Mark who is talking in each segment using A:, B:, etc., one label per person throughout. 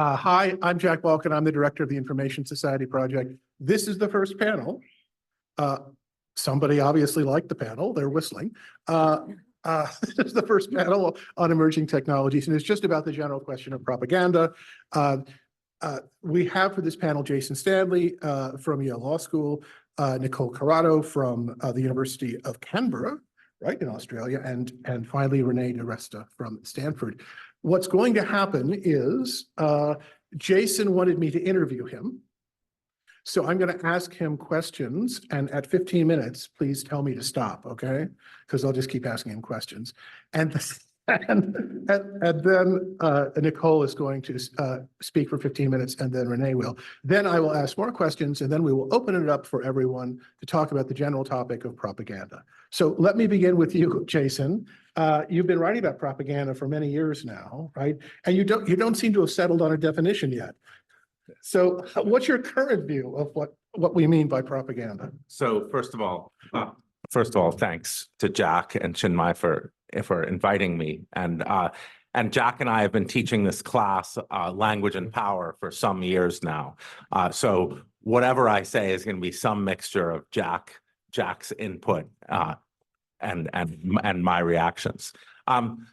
A: Hi, I'm Jack Balkin. I'm the director of the Information Society Project. This is the first panel. Somebody obviously liked the panel. They're whistling. This is the first panel on emerging technologies, and it's just about the general question of propaganda. We have for this panel Jason Stanley from Yale Law School, Nicole Curato from the University of Canberra, right, in Australia, and finally Renee DiResta from Stanford. What's going to happen is Jason wanted me to interview him. So I'm going to ask him questions, and at 15 minutes, please tell me to stop, okay? Because I'll just keep asking him questions. And then Nicole is going to speak for 15 minutes, and then Renee will. Then I will ask more questions, and then we will open it up for everyone to talk about the general topic of propaganda. So let me begin with you, Jason. You've been writing about propaganda for many years now, right? And you don't seem to have settled on a definition yet. So what's your current view of what we mean by propaganda?
B: So first of all, thanks to Jack and Chinmay for inviting me. And Jack and I have been teaching this class, Language and Power, for some years now. So whatever I say is going to be some mixture of Jack's input and my reactions.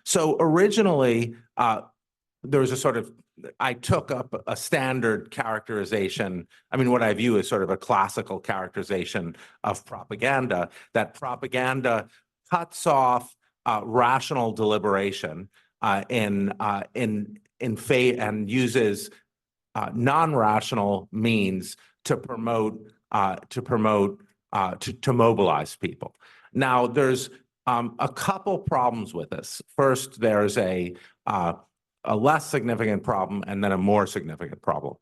B: So originally, there was a sort of, I took up a standard characterization. I mean, what I view as sort of a classical characterization of propaganda, that propaganda cuts off rational deliberation and uses non-rational means to mobilize people. Now, there's a couple problems with this. First, there's a less significant problem and then a more significant problem.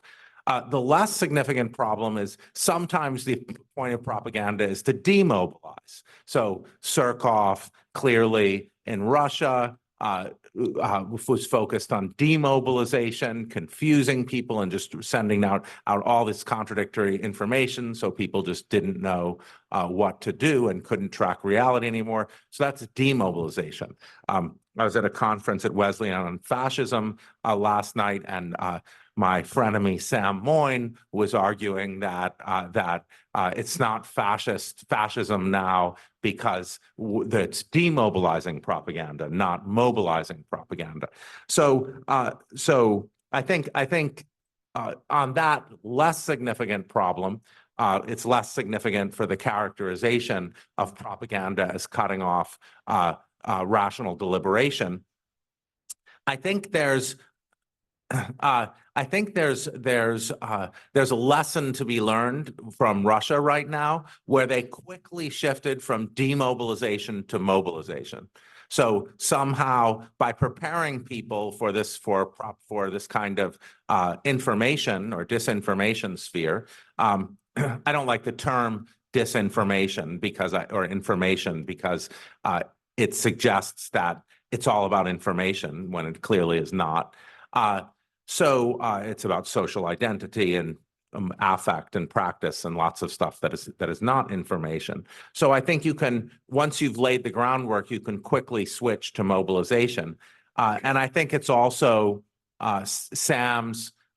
B: The less significant problem is sometimes the point of propaganda is to demobilize. So Surkov clearly in Russia was focused on demobilization, confusing people, and just sending out all this contradictory information, so people just didn't know what to do and couldn't track reality anymore. So that's demobilization. I was at a conference at Wesleyan on fascism last night, and my frenemy Sam Moyn was arguing that it's not fascism now because it's demobilizing propaganda, not mobilizing propaganda. So I think on that less significant problem, it's less significant for the characterization of propaganda as cutting off rational deliberation. I think there's a lesson to be learned from Russia right now, where they quickly shifted from demobilization to mobilization. So somehow, by preparing people for this kind of information or disinformation sphere, I don't like the term disinformation information because it suggests that it's all about information when it clearly is not. So it's about social identity and affect and practice and lots of stuff that is not information. So I think you can, once you've laid the groundwork, you can quickly switch to mobilization. And I think it's also Sam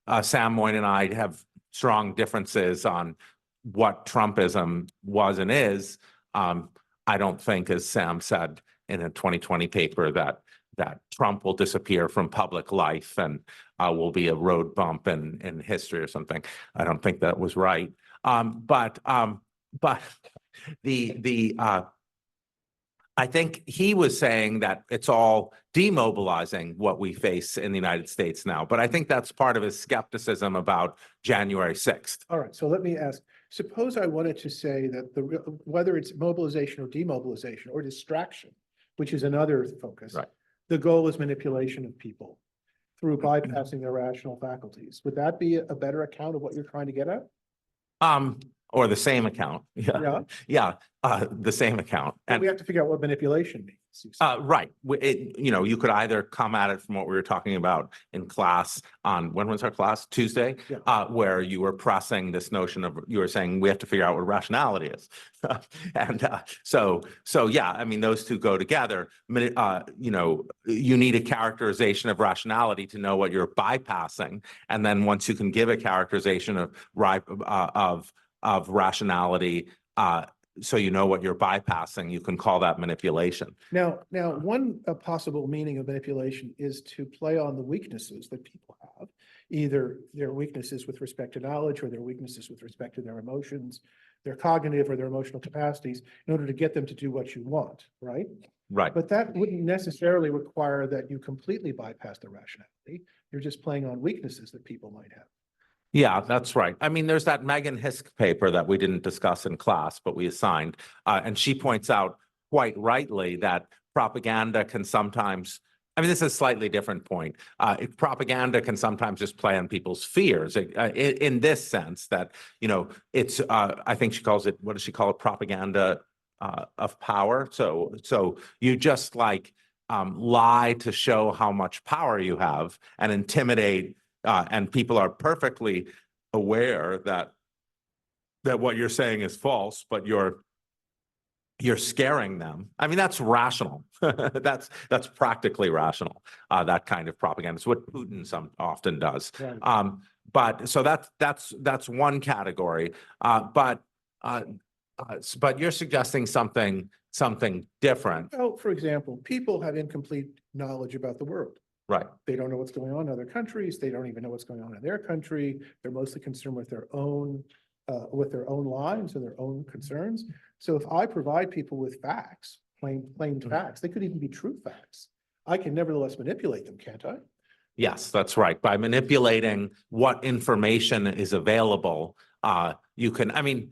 B: Moyn and I have strong differences on what Trumpism was and is. I don't think, as Sam said in a 2020 paper, that Trump will disappear from public life and will be a road bump in history or something. I don't think that was right. But I think he was saying that it's all demobilizing what we face in the United States now. But I think that's part of his skepticism about January 6th.
A: All right, so let me ask, suppose I wanted to say that whether it's mobilization or demobilization or distraction, which is another focus,
B: right,
A: the goal is manipulation of people through bypassing their rational faculties. Would that be a better account of what you're trying to get at?
B: or the same account.
A: Yeah.
B: Yeah, the same account.
A: And we have to figure out what manipulation means.
B: Right. You could either come at it from what we were talking about in class on, when was our class? Tuesday?
A: Yeah.
B: Where you were pressing this notion of, you were saying we have to figure out what rationality is. So yeah, I mean, those two go together. You need a characterization of rationality to know what you're bypassing. And then once you can give a characterization of rationality, so you know what you're bypassing, you can call that manipulation.
A: Now, one possible meaning of manipulation is to play on the weaknesses that people have, either their weaknesses with respect to knowledge or their weaknesses with respect to their emotions, their cognitive or their emotional capacities, in order to get them to do what you want, right?
B: Right.
A: But that wouldn't necessarily require that you completely bypass the rationality. You're just playing on weaknesses that people might have.
B: Yeah, that's right. I mean, there's that Megan Hisk paper that we didn't discuss in class, but we assigned, and she points out quite rightly that propaganda can sometimes, I mean, this is a slightly different point. Propaganda can sometimes just play on people's fears in this sense that, it's, I think she calls it, what does she call it? Propaganda of power. So you just lie to show how much power you have and intimidate. And people are perfectly aware that what you're saying is false, but you're scaring them. I mean, that's rational. That's practically rational. That kind of propaganda. It's what Putin often does.
A: Right.
B: But so that's one category. But you're suggesting something different.
A: Well, for example, people have incomplete knowledge about the world.
B: Right.
A: They don't know what's going on in other countries. They don't even know what's going on in their country. They're mostly concerned with their own lives and their own concerns. So if I provide people with facts, plain facts, they could even be true facts, I can nevertheless manipulate them, can't I?
B: Yes, that's right. By manipulating what information is available, you can, I mean,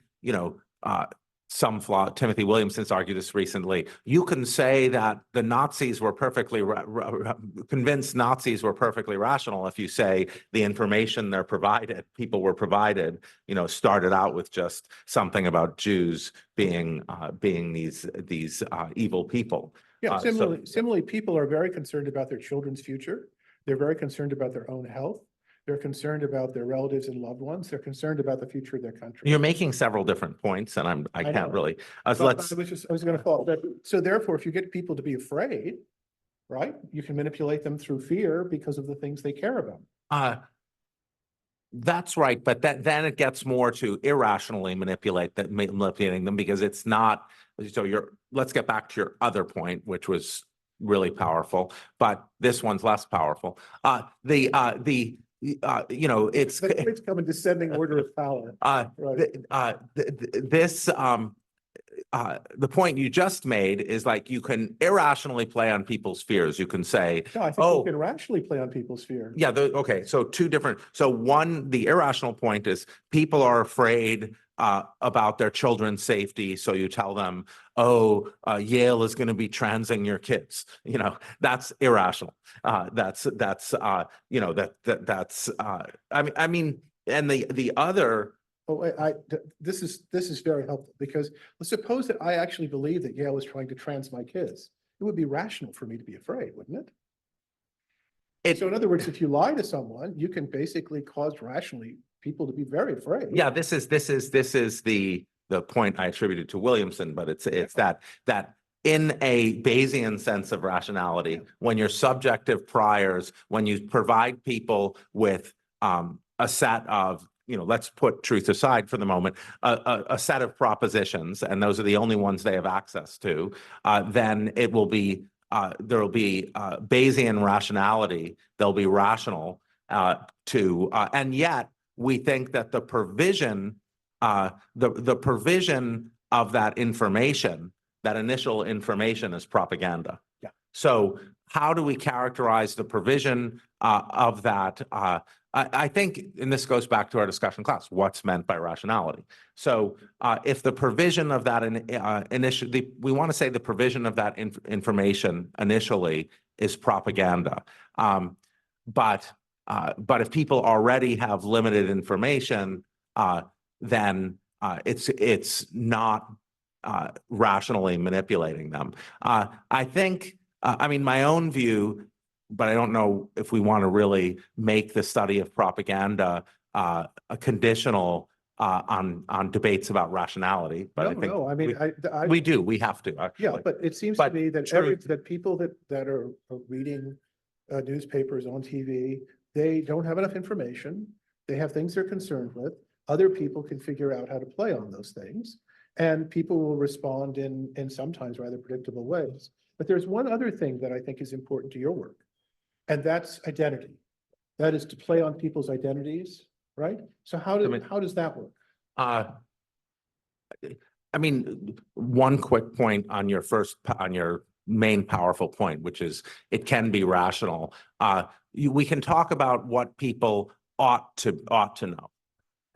B: Timothy Williamson's argued this recently. You can say that the Nazis were convinced Nazis were perfectly rational if you say the information people were provided, started out with just something about Jews being these evil people.
A: Yeah, similarly, people are very concerned about their children's future. They're very concerned about their own health. They're concerned about their relatives and loved ones. They're concerned about the future of their country.
B: You're making several different points, and I can't really.
A: I was going to follow. So therefore, if you get people to be afraid, right, you can manipulate them through fear because of the things they care about.
B: That's right, but then it gets more to irrationally manipulating them because it's not. So let's get back to your other point, which was really powerful, but this one's less powerful.
A: It's come in descending order of power.
B: Right. The point you just made is you can irrationally play on people's fears. You can say,
A: no, I think you can rationally play on people's fear.
B: Yeah. Okay. So two different. So one, the irrational point is people are afraid about their children's safety. So you tell them, Yale is going to be transing your kids. That's irrational. I mean, and the other.
A: This is very helpful because let's suppose that I actually believe that Yale is trying to trans my kids. It would be rational for me to be afraid, wouldn't it? So in other words, if you lie to someone, you can basically cause rationally people to be very afraid.
B: Yeah, this is the point I attributed to Williamson, but it's that in a Bayesian sense of rationality, when your subjective priors, when you provide people with a set of, let's put truth aside for the moment, a set of propositions, and those are the only ones they have access to, then it will be, there will be Bayesian rationality. They'll be rational and yet we think that the provision, the provision of that information, that initial information is propaganda.
A: Yeah.
B: So how do we characterize the provision of that? I think, and this goes back to our discussion class, what's meant by rationality. So if the provision of that initially, we want to say the provision of that information initially is propaganda. But if people already have limited information, then it's not rationally manipulating them. I think, I mean, my own view, but I don't know if we want to really make the study of propaganda a conditional on debates about rationality. But I think
A: No, I mean,
B: we do. We have to. Actually.
A: Yeah, but it seems to
B: But
A: me that
B: truth-
A: that people that are reading newspapers on TV, they don't have enough information. They have things they're concerned with. Other people can figure out how to play on those things, and people will respond in sometimes rather predictable ways. But there's one other thing that I think is important to your work, and that's identity. That is to play on people's identities, right? So how does that work?
B: I mean, one quick point on your main powerful point, which is it can be rational. We can talk about what people ought to know.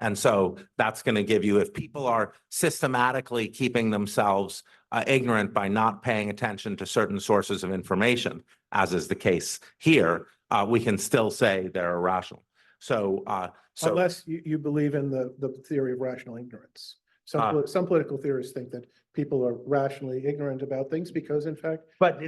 B: And so that's going to give you, if people are systematically keeping themselves ignorant by not paying attention to certain sources of information, as is the case here, we can still say they're irrational. So,
A: Unless you believe in the theory of rational ignorance. Some political theorists think that people are rationally ignorant about things because, in fact,
B: but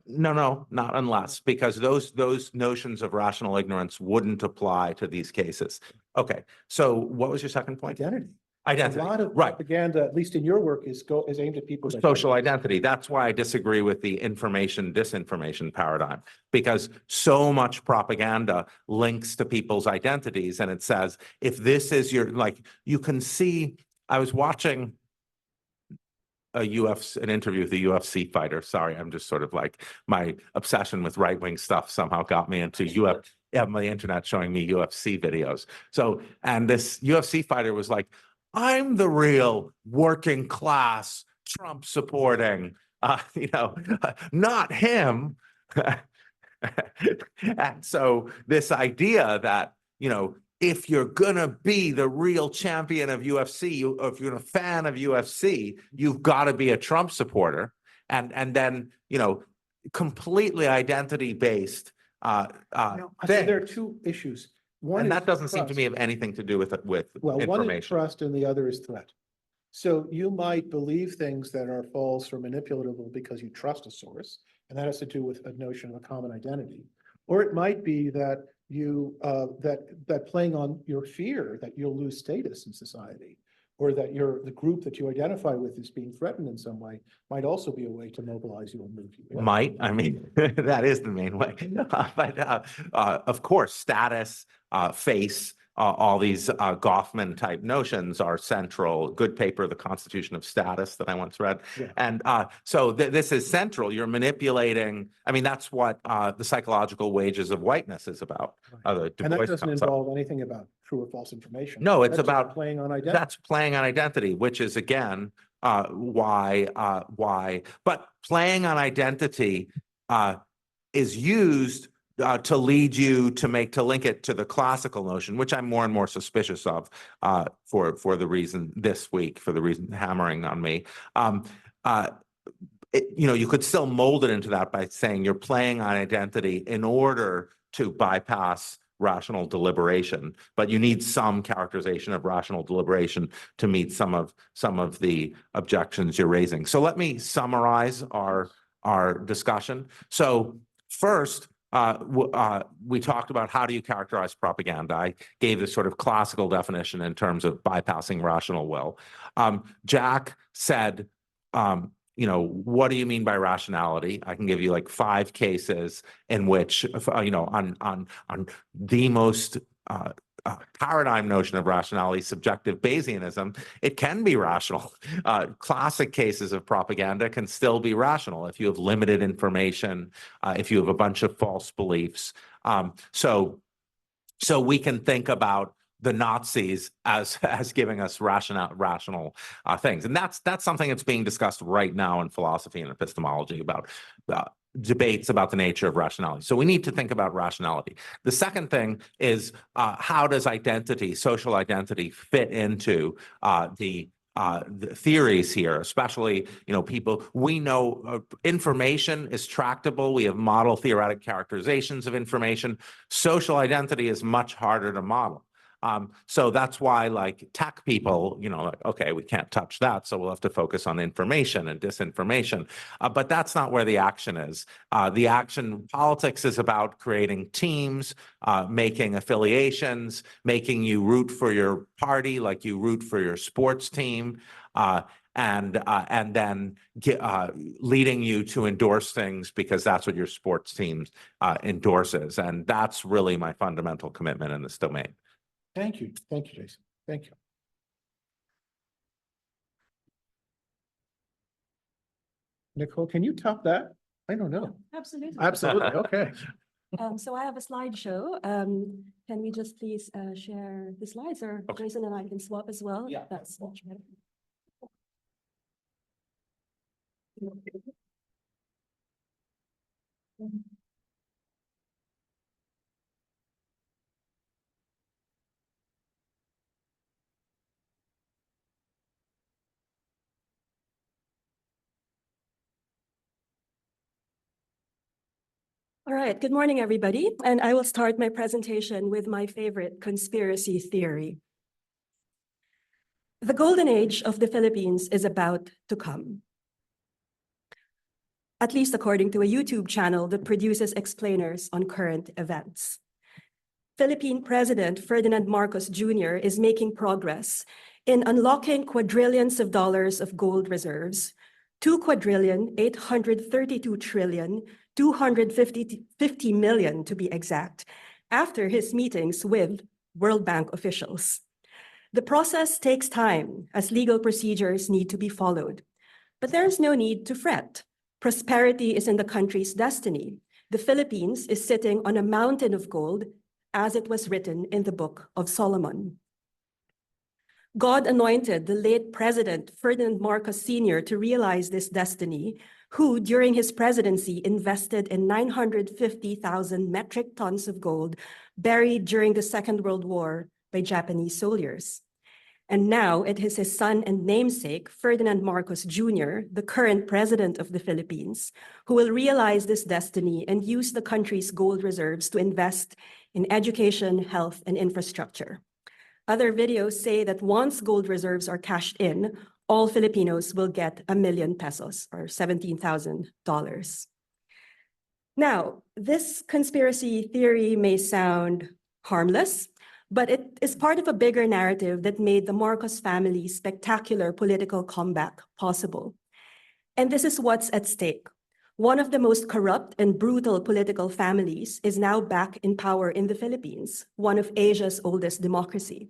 B: no, not unless, because those notions of rational ignorance wouldn't apply to these cases. Okay, so what was your second point?
A: identity.
B: Identity.
A: A lot of
B: right.
A: propaganda, at least in your work, is aimed at people's
B: Social identity. That's why I disagree with the information disinformation paradigm, because so much propaganda links to people's identities, and it says if this is your, like, you can see. I was watching an interview with a UFC fighter. Sorry, I'm just sort of like, my obsession with right-wing stuff somehow got me into my internet showing me UFC videos. So, and this UFC fighter was like, I'm the real working class Trump supporting, not him. And so this idea that, if you're gonna be the real champion of UFC, or if you're a fan of UFC, you've got to be a Trump supporter, and then completely identity based.
A: So there are two issues. One,
B: and
A: is
B: that doesn't seem to
A: trust.
B: me have anything to do with
A: Well,
B: information.
A: one is trust, and the other is threat. So you might believe things that are false or manipulatable because you trust a source, and that has to do with a notion of a common identity. Or it might be that that playing on your fear that you'll lose status in society, or that the group that you identify with is being threatened in some way, might also be a way to mobilize you and move you.
B: Might, I mean, that is the main way. But of course, status, face, all these Goffman type notions are central. Good paper, The Constitution of Status, that I once read. Yeah. And so this is central. You're manipulating. I mean, that's what the psychological wages of whiteness is about.
A: Right. And that doesn't involve anything about true or false information.
B: No, it's
A: that's
B: about
A: playing on identity.
B: That's playing on identity, which is, again, why. But playing on identity is used to lead you to link it to the classical notion, which I'm more and more suspicious of for the reason this week, for the reason hammering on me. You could still mold it into that by saying you're playing on identity in order to bypass rational deliberation, but you need some characterization of rational deliberation to meet some of the objections you're raising. So let me summarize our discussion. So first, we talked about how do you characterize propaganda. I gave this sort of classical definition in terms of bypassing rational will. Jack said, what do you mean by rationality? I can give you like 5 cases in which, on the most paradigm notion of rationality, subjective Bayesianism, it can be rational. Classic cases of propaganda can still be rational if you have limited information, if you have a bunch of false beliefs. So we can think about the Nazis as giving us rational things, and that's something that's being discussed right now in philosophy and epistemology about debates about the nature of rationality. So we need to think about rationality. The second thing is how does social identity fit into the theories here, especially, people, we know information is tractable. We have model theoretic characterizations of information. Social identity is much harder to model. So that's why like tech people, like, okay, we can't touch that. So we'll have to focus on information and disinformation. But that's not where the action is. The action politics is about creating teams, making affiliations, making you root for your party like you root for your sports team, and then leading you to endorse things because that's what your sports team endorses. And that's really my fundamental commitment in this domain.
A: Thank you. Thank you, Jason. Thank you. Nicole, can you top that? I don't know.
C: Absolutely.
A: Absolutely. Okay.
C: So I have a slideshow. Can we just please share the slides, or
B: Okay.
C: Jason and I can swap as well?
B: Yeah.
C: That's much better. All right, good morning, everybody. And I will start my presentation with my favorite conspiracy theory. The golden age of the Philippines is about to come. At least according to a YouTube channel that produces explainers on current events. Philippine President Ferdinand Marcos Jr. is making progress in unlocking quadrillions of dollars of gold reserves, 2,832,250 million to be exact, after his meetings with World Bank officials. The process takes time as legal procedures need to be followed, but there is no need to fret. Prosperity is in the country's destiny. The Philippines is sitting on a mountain of gold, as it was written in the Book of Solomon. God anointed the late President Ferdinand Marcos Sr. to realize this destiny, who during his presidency invested in 950,000 metric tons of gold buried during the Second World War by Japanese soldiers. And now it is his son and namesake, Ferdinand Marcos Jr., the current president of the Philippines, who will realize this destiny and use the country's gold reserves to invest in education, health, and infrastructure. Other videos say that once gold reserves are cashed in, all Filipinos will get 1 million pesos or $17,000. Now, this conspiracy theory may sound harmless, but it is part of a bigger narrative that made the Marcos family's spectacular political comeback possible. And this is what's at stake. One of the most corrupt and brutal political families is now back in power in the Philippines, one of Asia's oldest democracy.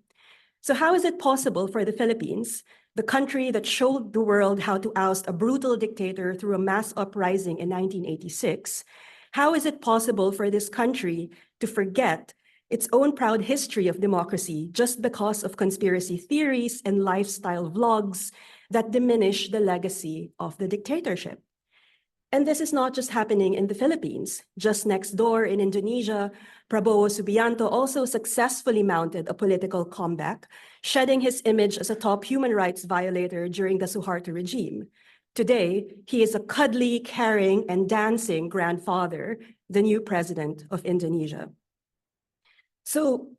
C: So how is it possible for the Philippines, the country that showed the world how to oust a brutal dictator through a mass uprising in 1986, how is it possible for this country to forget its own proud history of democracy just because of conspiracy theories and lifestyle vlogs that diminish the legacy of the dictatorship? And this is not just happening in the Philippines. Just next door in Indonesia, Prabowo Subianto also successfully mounted a political comeback, shedding his image as a top human rights violator during the Suharto regime. Today, he is a cuddly, caring, and dancing grandfather, the new president of Indonesia. So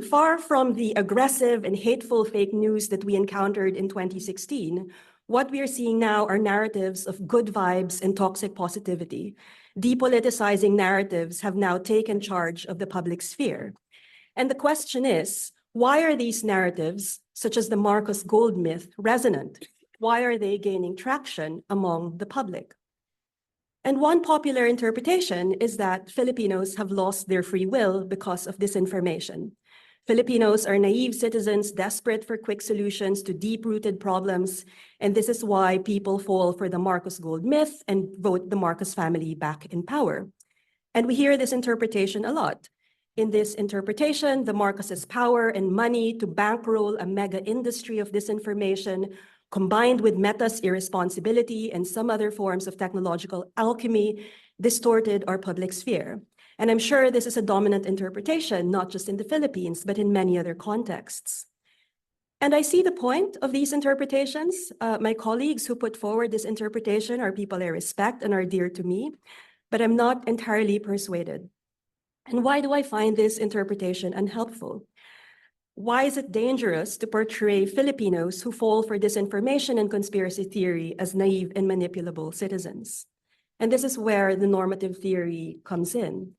C: far from the aggressive and hateful fake news that we encountered in 2016, what we are seeing now are narratives of good vibes and toxic positivity. Depoliticizing narratives have now taken charge of the public sphere. And the question is, why are these narratives, such as the Marcos gold myth, resonant? Why are they gaining traction among the public? And one popular interpretation is that Filipinos have lost their free will because of disinformation. Filipinos are naive citizens desperate for quick solutions to deep-rooted problems, and this is why people fall for the Marcos gold myth and vote the Marcos family back in power. And we hear this interpretation a lot. In this interpretation, the Marcoses' power and money to bankroll a mega industry of disinformation, combined with Meta's irresponsibility and some other forms of technological alchemy, distorted our public sphere. And I'm sure this is a dominant interpretation, not just in the Philippines, but in many other contexts. And I see the point of these interpretations. My colleagues who put forward this interpretation are people I respect and are dear to me, but I'm not entirely persuaded. And why do I find this interpretation unhelpful? Why is it dangerous to portray Filipinos who fall for disinformation and conspiracy theory as naive and manipulable citizens? And this is where the normative theory comes in.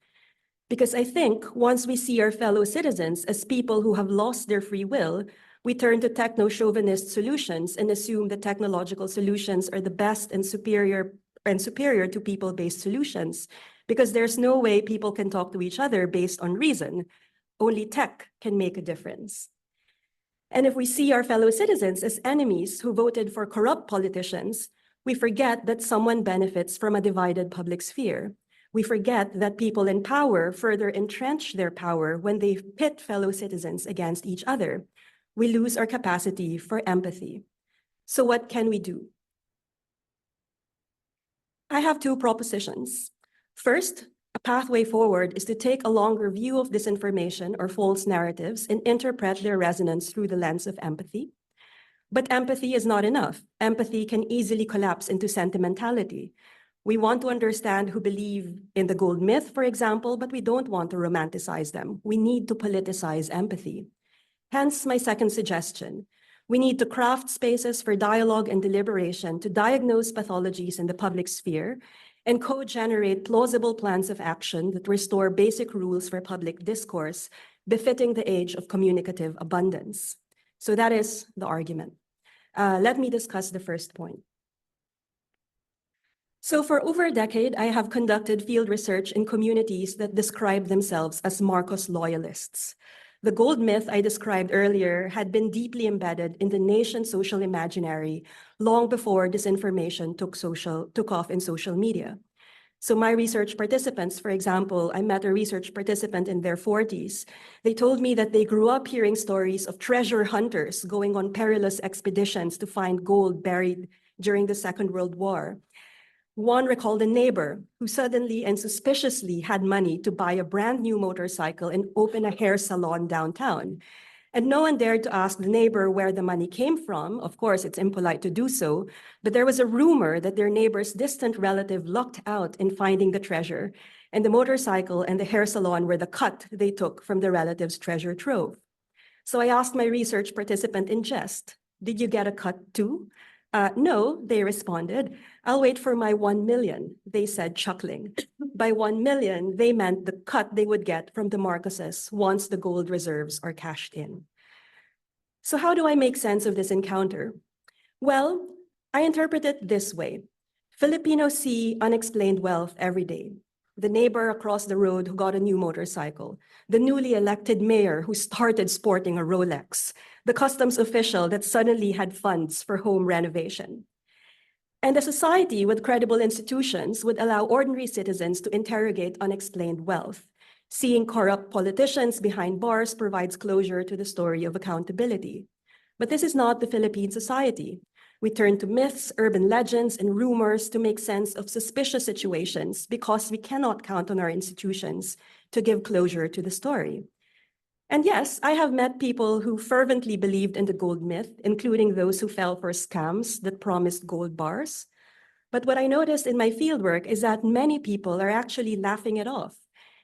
C: Because I think once we see our fellow citizens as people who have lost their free will, we turn to techno-chauvinist solutions and assume that technological solutions are the best and superior to people-based solutions, because there's no way people can talk to each other based on reason. Only tech can make a difference. And if we see our fellow citizens as enemies who voted for corrupt politicians, we forget that someone benefits from a divided public sphere. We forget that people in power further entrench their power when they pit fellow citizens against each other. We lose our capacity for empathy. So what can we do? I have two propositions. First, a pathway forward is to take a longer view of disinformation or false narratives and interpret their resonance through the lens of empathy. But empathy is not enough. Empathy can easily collapse into sentimentality. We want to understand who believe in the gold myth, for example, but we don't want to romanticize them. We need to politicize empathy. Hence my second suggestion. We need to craft spaces for dialogue and deliberation to diagnose pathologies in the public sphere and co-generate plausible plans of action that restore basic rules for public discourse befitting the age of communicative abundance. So that is the argument. Let me discuss the first point. So for over a decade, I have conducted field research in communities that describe themselves as Marcos loyalists. The gold myth I described earlier had been deeply embedded in the nation's social imaginary long before disinformation took off in social media. So my research participants, for example, I met a research participant in their 40s. They told me that they grew up hearing stories of treasure hunters going on perilous expeditions to find gold buried during the Second World War. One recalled a neighbor who suddenly and suspiciously had money to buy a brand new motorcycle and open a hair salon downtown. And no one dared to ask the neighbor where the money came from. Of course, it's impolite to do so, but there was a rumor that their neighbor's distant relative lucked out in finding the treasure, and the motorcycle and the hair salon were the cut they took from the relative's treasure trove. So I asked my research participant in jest, "Did you get a cut too?" No, they responded. "I'll wait for my 1 million, they said, chuckling. By 1 million, they meant the cut they would get from the Marcoses once the gold reserves are cashed in. So how do I make sense of this encounter? Well, I interpret it this way. Filipinos see unexplained wealth every day. The neighbor across the road who got a new motorcycle, the newly elected mayor who started sporting a Rolex, the customs official that suddenly had funds for home renovation. And a society with credible institutions would allow ordinary citizens to interrogate unexplained wealth. Seeing corrupt politicians behind bars provides closure to the story of accountability. But this is not the Philippine society. We turn to myths, urban legends, and rumors to make sense of suspicious situations because we cannot count on our institutions to give closure to the story. And yes, I have met people who fervently believed in the gold myth, including those who fell for scams that promised gold bars. But what I noticed in my fieldwork is that many people are actually laughing it off.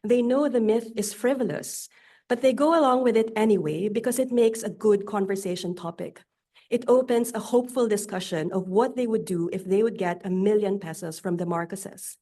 C: They know the myth is frivolous, but they go along with it anyway because it makes a good conversation topic. It opens a hopeful discussion of what they would do if they would get 1 million pesos from the Marcoses.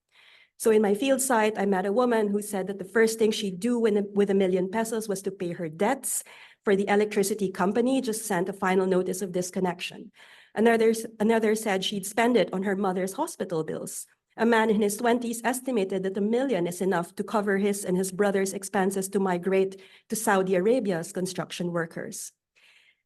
C: So in my field site, I met a woman who said that the first thing she'd do with 1 million pesos was to pay her debts, for the electricity company just sent a final notice of disconnection. Another said she'd spend it on her mother's hospital bills. A man in his 20s estimated that 1 million is enough to cover his and his brother's expenses to migrate to Saudi Arabia as construction workers.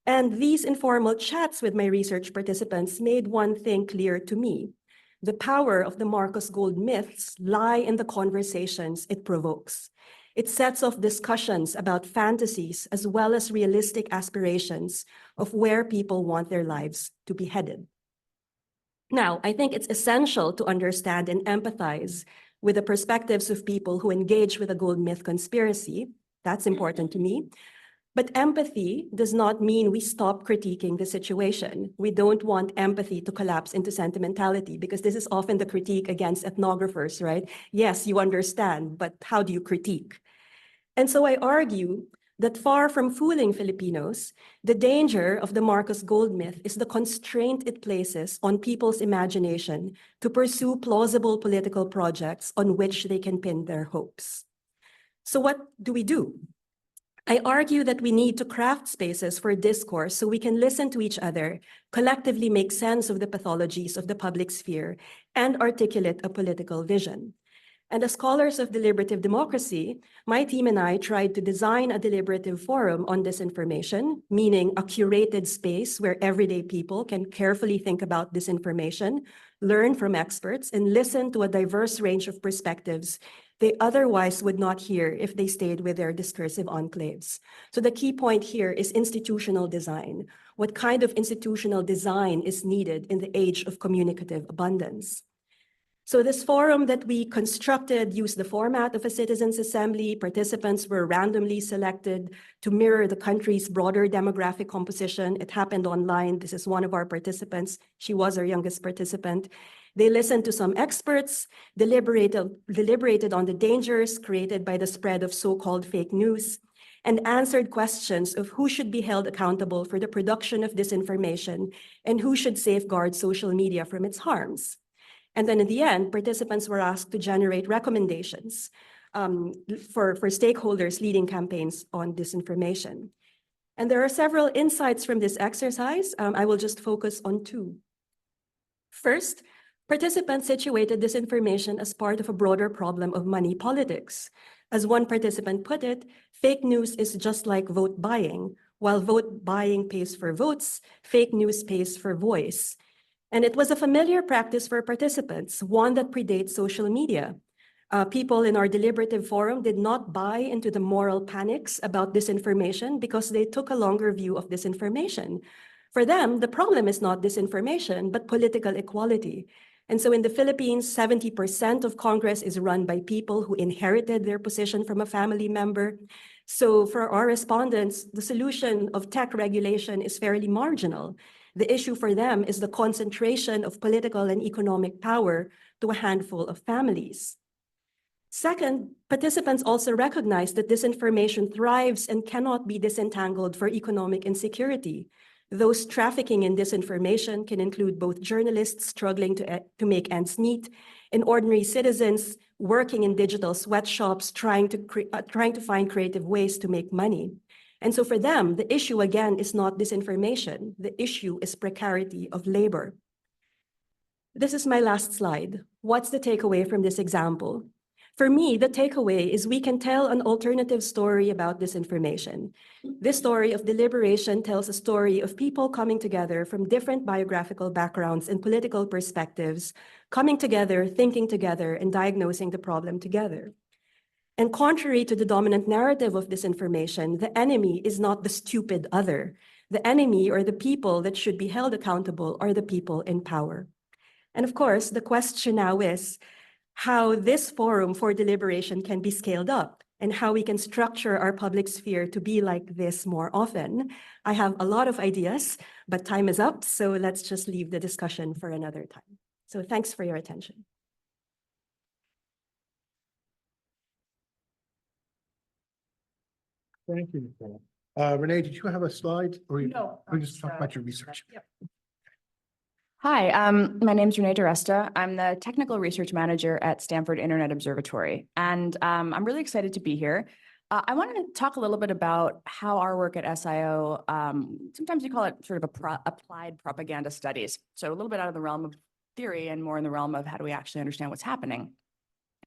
C: And these informal chats with my research participants made one thing clear to me. The power of the Marcos gold myths lie in the conversations it provokes. It sets off discussions about fantasies as well as realistic aspirations of where people want their lives to be headed. Now, I think it's essential to understand and empathize with the perspectives of people who engage with the gold myth conspiracy. That's important to me. But empathy does not mean we stop critiquing the situation. We don't want empathy to collapse into sentimentality because this is often the critique against ethnographers, right? Yes, you understand, but how do you critique? And so I argue that far from fooling Filipinos, the danger of the Marcos gold myth is the constraint it places on people's imagination to pursue plausible political projects on which they can pin their hopes. So what do? I argue that we need to craft spaces for discourse so we can listen to each other, collectively make sense of the pathologies of the public sphere, and articulate a political vision. And as scholars of deliberative democracy, my team and I tried to design a deliberative forum on disinformation, meaning a curated space where everyday people can carefully think about disinformation, learn from experts, and listen to a diverse range of perspectives they otherwise would not hear if they stayed with their discursive enclaves. So the key point here is institutional design. What kind of institutional design is needed in the age of communicative abundance? So this forum that we constructed used the format of a citizens' assembly. Participants were randomly selected to mirror the country's broader demographic composition. It happened online. This is one of our participants. She was our youngest participant. They listened to some experts, deliberated on the dangers created by the spread of so-called fake news, and answered questions of who should be held accountable for the production of disinformation and who should safeguard social media from its harms. And then in the end, participants were asked to generate recommendations for stakeholders leading campaigns on disinformation. And there are several insights from this exercise. I will just focus on two. First, participants situated disinformation as part of a broader problem of money politics. As one participant put it, fake news is just like vote buying. While vote buying pays for votes, fake news pays for voice. And it was a familiar practice for participants, one that predates social media. People in our deliberative forum did not buy into the moral panics about disinformation because they took a longer view of disinformation. For them, the problem is not disinformation, but political equality. And so in the Philippines, 70% of Congress is run by people who inherited their position from a family member. So for our respondents, the solution of tech regulation is fairly marginal. The issue for them is the concentration of political and economic power to a handful of families. Second, participants also recognize that disinformation thrives and cannot be disentangled for economic insecurity. Those trafficking in disinformation can include both journalists struggling to make ends meet and ordinary citizens working in digital sweatshops trying to find creative ways to make money. And so for them, the issue again is not disinformation. The issue is precarity of labor. This is my last slide. What's the takeaway from this example? For me, the takeaway is we can tell an alternative story about disinformation. This story of deliberation tells a story of people coming together from different biographical backgrounds and political perspectives, coming together, thinking together, and diagnosing the problem together. And contrary to the dominant narrative of disinformation, the enemy is not the stupid other. The enemy, or the people that should be held accountable, are the people in power. And of course, the question now is how this forum for deliberation can be scaled up and how we can structure our public sphere to be like this more often. I have a lot of ideas, but time is up, so let's just leave the discussion for another time. So thanks for your attention.
A: Thank you, Nicole. Renee, did you have a slide or you
D: No,
A: or just talk about your research?
D: Yep. Hi, my name is Renee DiResta. I'm the Technical Research Manager at Stanford Internet Observatory, and I'm really excited to be here. I wanted to talk a little bit about how our work at SIO, sometimes we call it sort of applied propaganda studies. So a little bit out of the realm of theory and more in the realm of how do we actually understand what's happening.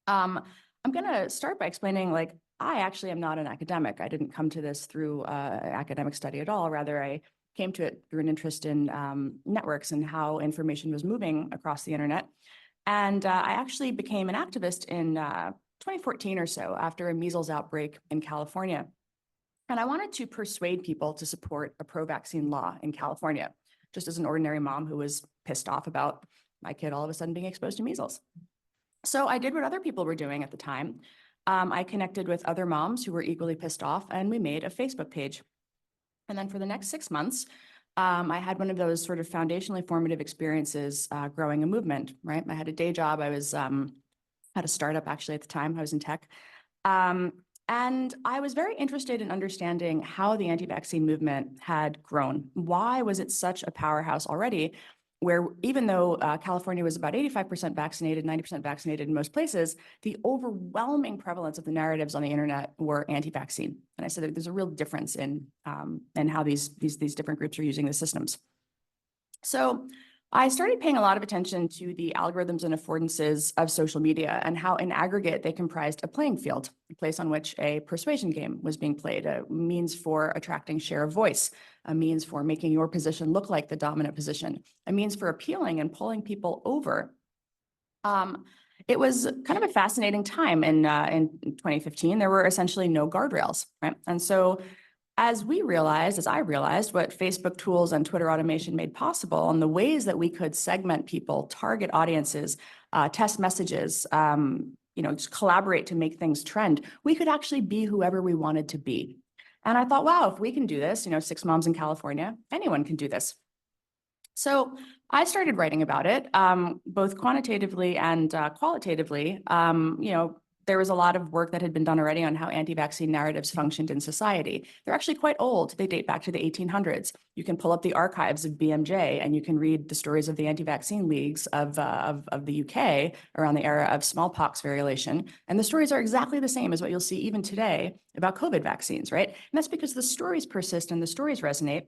D: I'm going to start by explaining, I actually am not an academic. I didn't come to this through academic study at all. Rather, I came to it through an interest in networks and how information was moving across the internet. And I actually became an activist in 2014 or so after a measles outbreak in California. And I wanted to persuade people to support a pro-vaccine law in California, just as an ordinary mom who was pissed off about my kid all of a sudden being exposed to measles. So I did what other people were doing at the time. I connected with other moms who were equally pissed off, and we made a Facebook page. And then for the next 6 months, I had one of those sort of foundationally formative experiences growing a movement, right? I had a day job. I was had a startup actually at the time. I was in tech. And I was very interested in understanding how the anti-vaccine movement had grown. Why was it such a powerhouse already, where even though California was about 85% vaccinated, 90% vaccinated in most places, the overwhelming prevalence of the narratives on the internet were anti-vaccine. And I said that there's a real difference in how these different groups are using the systems. So I started paying a lot of attention to the algorithms and affordances of social media and how in aggregate they comprised a playing field, a place on which a persuasion game was being played, a means for attracting share of voice, a means for making your position look like the dominant position, a means for appealing and pulling people over. It was kind of a fascinating time in 2015. There were essentially no guardrails, right? And so as I realized what Facebook tools and Twitter automation made possible and the ways that we could segment people, target audiences, test messages, just collaborate to make things trend, we could actually be whoever we wanted to be. And I thought, wow, if we can do this, 6 moms in California, anyone can do this. So I started writing about it, both quantitatively and qualitatively. There was a lot of work that had been done already on how anti-vaccine narratives functioned in society. They're actually quite old. They date back to the 1800s. You can pull up the archives of BMJ and you can read the stories of the anti-vaccine leagues of the UK around the era of smallpox variolation. And the stories are exactly the same as what you'll see even today about COVID vaccines, right? And that's because the stories persist and the stories resonate.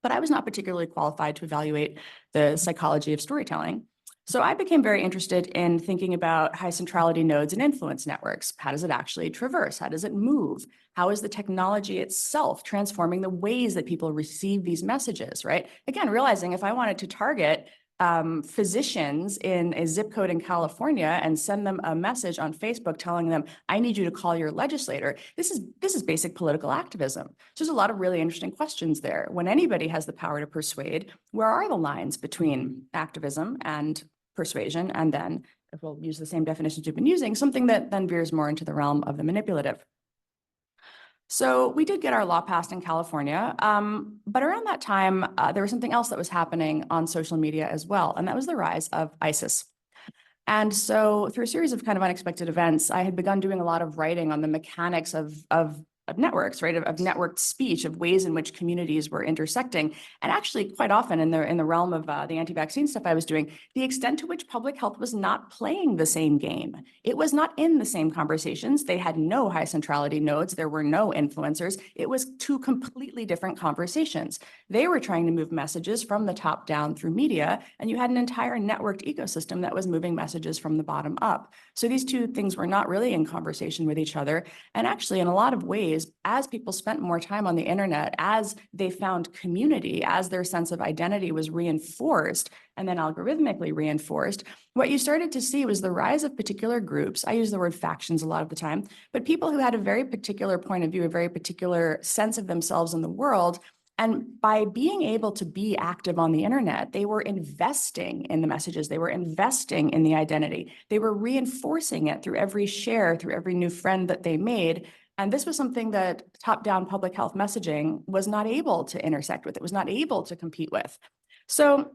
D: But I was not particularly qualified to evaluate the psychology of storytelling. So I became very interested in thinking about high centrality nodes and influence networks. How does it actually traverse? How does it move? How is the technology itself transforming the ways that people receive these messages, right? Again, realizing if I wanted to target physicians in a zip code in California and send them a message on Facebook telling them, I need you to call your legislator. This is basic political activism. So there's a lot of really interesting questions there. When anybody has the power to persuade, where are the lines between activism and persuasion? And then, if we'll use the same definitions we've been using, something that then veers more into the realm of the manipulative. So we did get our law passed in California, but around that time, there was something else that was happening on social media as well, and that was the rise of ISIS. And so through a series of kind of unexpected events, I had begun doing a lot of writing on the mechanics of networks, right, of networked speech, of ways in which communities were intersecting. And actually, quite often in the realm of the anti-vaccine stuff I was doing, the extent to which public health was not playing the same game. It was not in the same conversations. They had no high centrality nodes. There were no influencers. It was two completely different conversations. They were trying to move messages from the top down through media, and you had an entire networked ecosystem that was moving messages from the bottom up. So these two things were not really in conversation with each other. And actually, in a lot of ways, as people spent more time on the internet, as they found community, as their sense of identity was reinforced and then algorithmically reinforced, what you started to see was the rise of particular groups. I use the word factions a lot of the time, but people who had a very particular point of view, a very particular sense of themselves in the world. And by being able to be active on the internet, they were investing in the messages. They were investing in the identity. They were reinforcing it through every share, through every new friend that they made. And this was something that top-down public health messaging was not able to intersect with. It was not able to compete with. So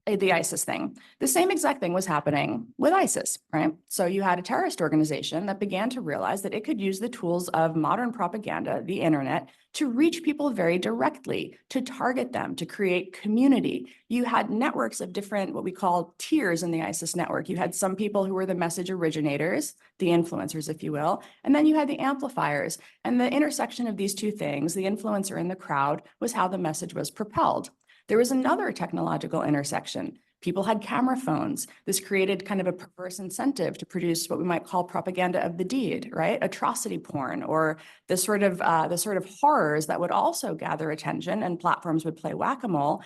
D: the ISIS thing, the same exact thing was happening with ISIS, right? So you had a terrorist organization that began to realize that it could use the tools of modern propaganda, the internet, to reach people very directly, to target them, to create community. You had networks of different, what we call tiers in the ISIS network. You had some people who were the message originators, the influencers, if you will, and then you had the amplifiers. And the intersection of these two things, the influencer and the crowd, was how the message was propelled. There was another technological intersection. People had camera phones. This created kind of a perverse incentive to produce what we might call propaganda of the deed, right? Atrocity porn, or the sort of horrors that would also gather attention, and platforms would play whack-a-mole.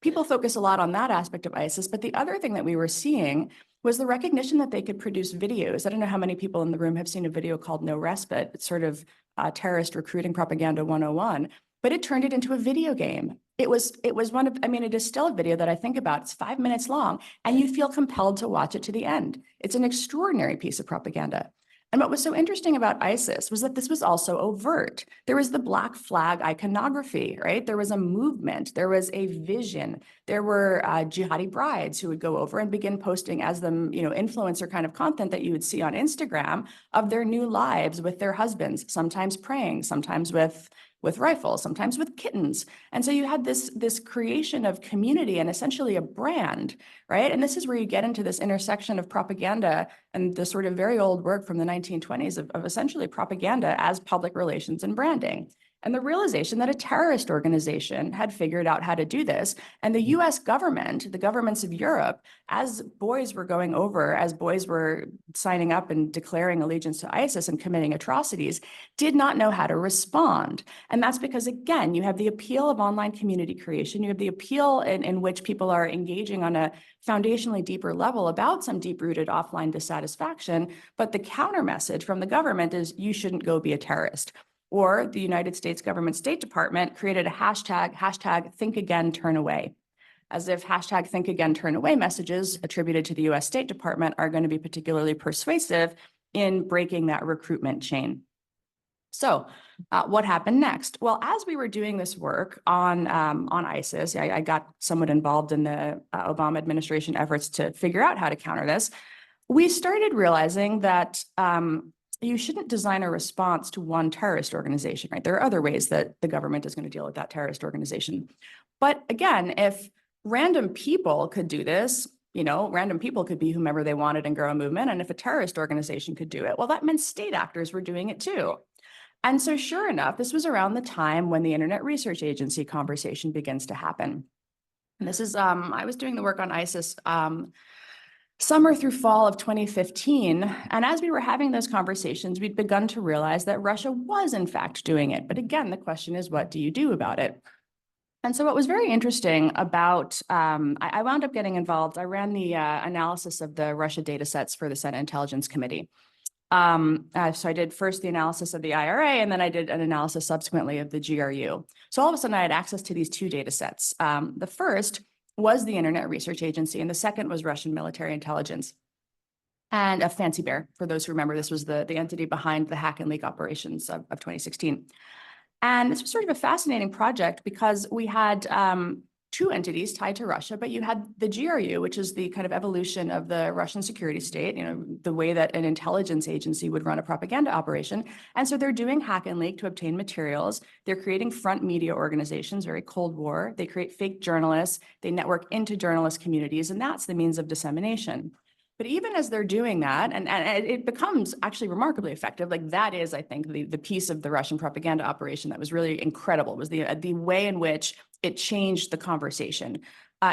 D: People focus a lot on that aspect of ISIS, but the other thing that we were seeing was the recognition that they could produce videos. I don't know how many people in the room have seen a video called No Respite. It's sort of terrorist recruiting propaganda 101, but it turned it into a video game. It was one of, it is still a video that I think about. It's 5 minutes long, and you feel compelled to watch it to the end. It's an extraordinary piece of propaganda. And what was so interesting about ISIS was that this was also overt. There was the black flag iconography, right? There was a movement, there was a vision. There were jihadi brides who would go over and begin posting as them, influencer kind of content that you would see on Instagram of their new lives with their husbands, sometimes praying, sometimes with rifles, sometimes with kittens. And so you had this creation of community and essentially a brand, right? And this is where you get into this intersection of propaganda and the sort of very old work from the 1920s of essentially propaganda as public relations and branding. And the realization that a terrorist organization had figured out how to do this. And the US government, the governments of Europe, as boys were going over, as boys were signing up and declaring allegiance to ISIS and committing atrocities, did not know how to respond. And that's because, again, you have the appeal of online community creation. You have the appeal in which people are engaging on a foundationally deeper level about some deep-rooted offline dissatisfaction. But the counter message from the government is you shouldn't go be a terrorist. Or the United States government State Department created a hashtag think again, turn away, as if hashtag think again, turn away messages attributed to the US State Department are going to be particularly persuasive in breaking that recruitment chain. So what happened next? Well, as we were doing this work on ISIS, I got somewhat involved in the Obama administration efforts to figure out how to counter this. We started realizing that you shouldn't design a response to one terrorist organization, right? There are other ways that the government is going to deal with that terrorist organization. But again, if random people could do this, random people could be whomever they wanted and grow a movement. And if a terrorist organization could do it, well, that meant state actors were doing it too. And so sure enough, this was around the time when the Internet Research Agency conversation begins to happen. And this is, I was doing the work on ISIS summer through fall of 2015. And as we were having those conversations, we'd begun to realize that Russia was in fact doing it. But again, the question is, what do you do about it? And so what was very interesting about, I wound up getting involved. I ran the analysis of the Russia data sets for the Senate Intelligence Committee. So I did first the analysis of the IRA, and then I did an analysis subsequently of the GRU. So all of a sudden I had access to these two data sets. The first was the Internet Research Agency, and the second was Russian military intelligence. And a Fancy Bear, for those who remember, this was the entity behind the hack and leak operations of 2016. And this was sort of a fascinating project because we had two entities tied to Russia, but you had the GRU, which is the kind of evolution of the Russian security state, the way that an intelligence agency would run a propaganda operation. And so they're doing hack and leak to obtain materials. They're creating front media organizations, very Cold War. They create fake journalists. They network into journalist communities, and that's the means of dissemination. But even as they're doing that, and it becomes actually remarkably effective, like that is, I think, the piece of the Russian propaganda operation that was really incredible, was the way in which it changed the conversation.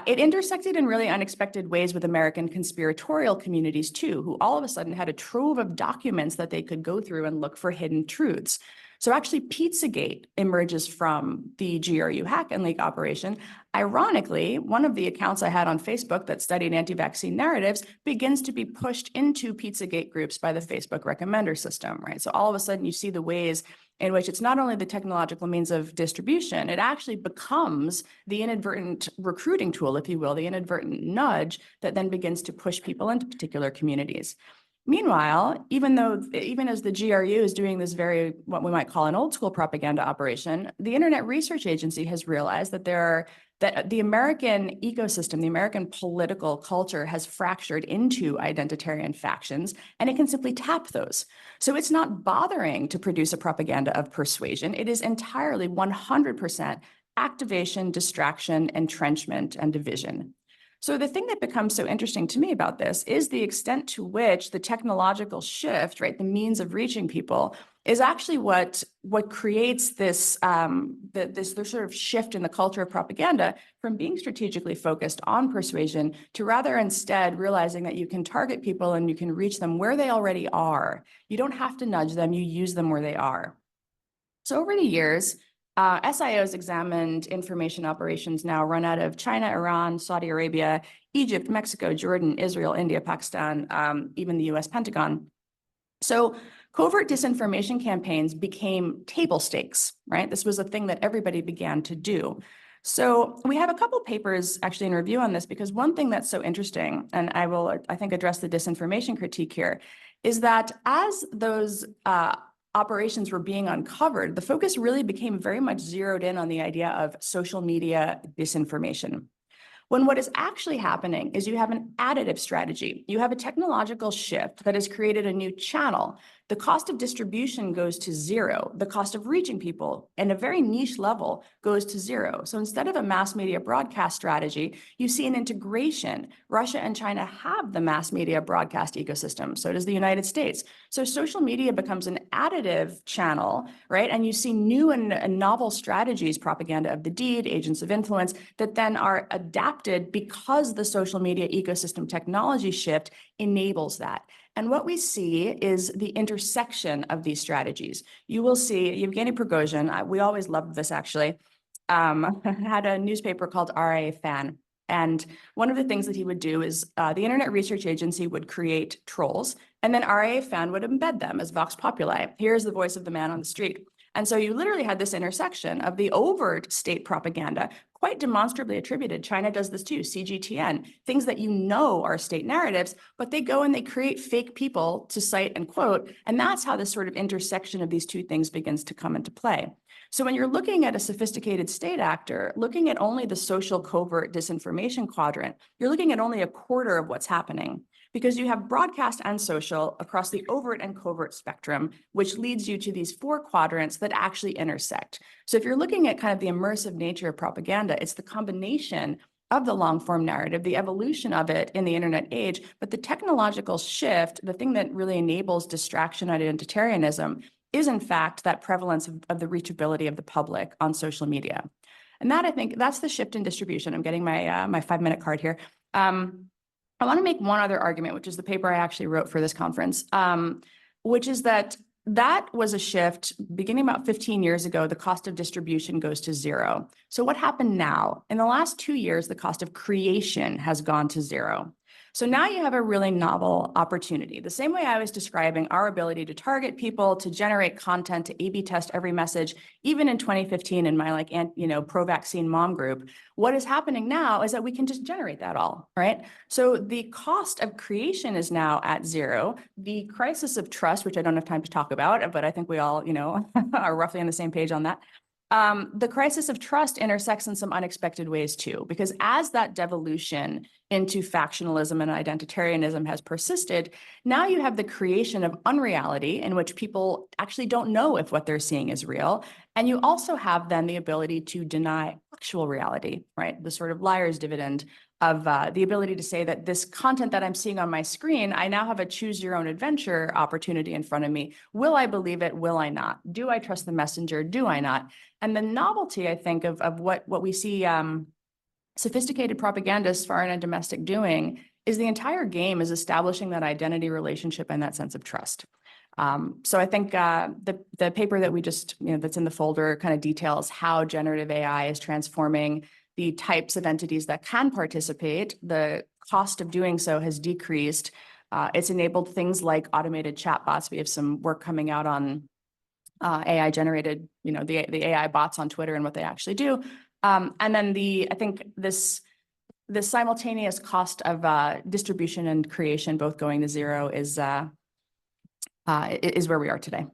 D: It intersected in really unexpected ways with American conspiratorial communities too, who all of a sudden had a trove of documents that they could go through and look for hidden truths. So actually Pizzagate emerges from the GRU hack and leak operation. Ironically, one of the accounts I had on Facebook that studied anti-vaccine narratives begins to be pushed into Pizzagate groups by the Facebook recommender system, right? So all of a sudden you see the ways in which it's not only the technological means of distribution, it actually becomes the inadvertent recruiting tool, if you will, the inadvertent nudge that then begins to push people into particular communities. Meanwhile, even as the GRU is doing this very, what we might call an old school propaganda operation, the Internet Research Agency has realized that that the American ecosystem, the American political culture has fractured into identitarian factions, and it can simply tap those. So it's not bothering to produce a propaganda of persuasion. It is entirely 100% activation, distraction, entrenchment, and division. So the thing that becomes so interesting to me about this is the extent to which the technological shift, right, the means of reaching people, is actually what creates this sort of shift in the culture of propaganda from being strategically focused on persuasion to rather instead realizing that you can target people and you can reach them where they already are. You don't have to nudge them, you use them where they are. So over the years, SIOs examined information operations now run out of China, Iran, Saudi Arabia, Egypt, Mexico, Jordan, Israel, India, Pakistan, even the US Pentagon. So covert disinformation campaigns became table stakes, right? This was a thing that everybody began to do. So we have a couple papers actually in review on this, because one thing that's so interesting, and I will, I think, address the disinformation critique here, is that as those operations were being uncovered, the focus really became very much zeroed in on the idea of social media disinformation. When what is actually happening is you have an additive strategy. You have a technological shift that has created a new channel. The cost of distribution goes to zero. The cost of reaching people in a very niche level goes to zero. So instead of a mass media broadcast strategy, you see an integration. Russia and China have the mass media broadcast ecosystem. So does the United States. So social media becomes an additive channel, right? And you see new and novel strategies, propaganda of the deed, agents of influence, that then are adapted because the social media ecosystem technology shift enables that. And what we see is the intersection of these strategies. You will see Yevgeny Prigozhin, we always loved this actually, had a newspaper called RIA Fan. And one of the things that he would do is the Internet Research Agency would create trolls, and then RIA Fan would embed them as Vox Populi. Here's the voice of the man on the street. And so you literally had this intersection of the overt state propaganda, quite demonstrably attributed. China does this too, CGTN, things that you know are state narratives, but they go and they create fake people to cite and quote. And that's how this sort of intersection of these two things begins to come into play. So when you're looking at a sophisticated state actor, looking at only the social covert disinformation quadrant, you're looking at only a quarter of what's happening, because you have broadcast and social across the overt and covert spectrum, which leads you to these four quadrants that actually intersect. So if you're looking at kind of the immersive nature of propaganda, it's the combination of the long form narrative, the evolution of it in the internet age, but the technological shift, the thing that really enables distraction and identitarianism, is in fact that prevalence of the reachability of the public on social media. And that, I think, that's the shift in distribution. I'm getting my my 5-minute card here. I want to make one other argument, which is the paper I actually wrote for this conference, which is that was a shift beginning about 15 years ago. The cost of distribution goes to zero. So what happened now? In the last 2 years, the cost of creation has gone to zero. So now you have a really novel opportunity. The same way I was describing our ability to target people, to generate content, to A/B test every message, even in 2015 in my pro-vaccine mom group, what is happening now is that we can just generate that all, right? So the cost of creation is now at zero. The crisis of trust, which I don't have time to talk about, but I think we all, are roughly on the same page on that. The crisis of trust intersects in some unexpected ways too, because as that devolution into factionalism and identitarianism has persisted, now you have the creation of unreality in which people actually don't know if what they're seeing is real. And you also have then the ability to deny actual reality, right? The sort of liar's dividend of the ability to say that this content that I'm seeing on my screen, I now have a choose your own adventure opportunity in front of me. Will I believe it? Will I not? Do I trust the messenger? Do I not? And the novelty, I think, of what we see sophisticated propagandists, foreign and domestic, doing is the entire game is establishing that identity relationship and that sense of trust. So I think the paper that we just, that's in the folder kind of details how generative AI is transforming the types of entities that can participate. The cost of doing so has decreased. It's enabled things like automated chatbots. We have some work coming out on AI generated, the AI bots on Twitter and what they actually do. And then I think the simultaneous cost of distribution and creation both going to zero is where we are today.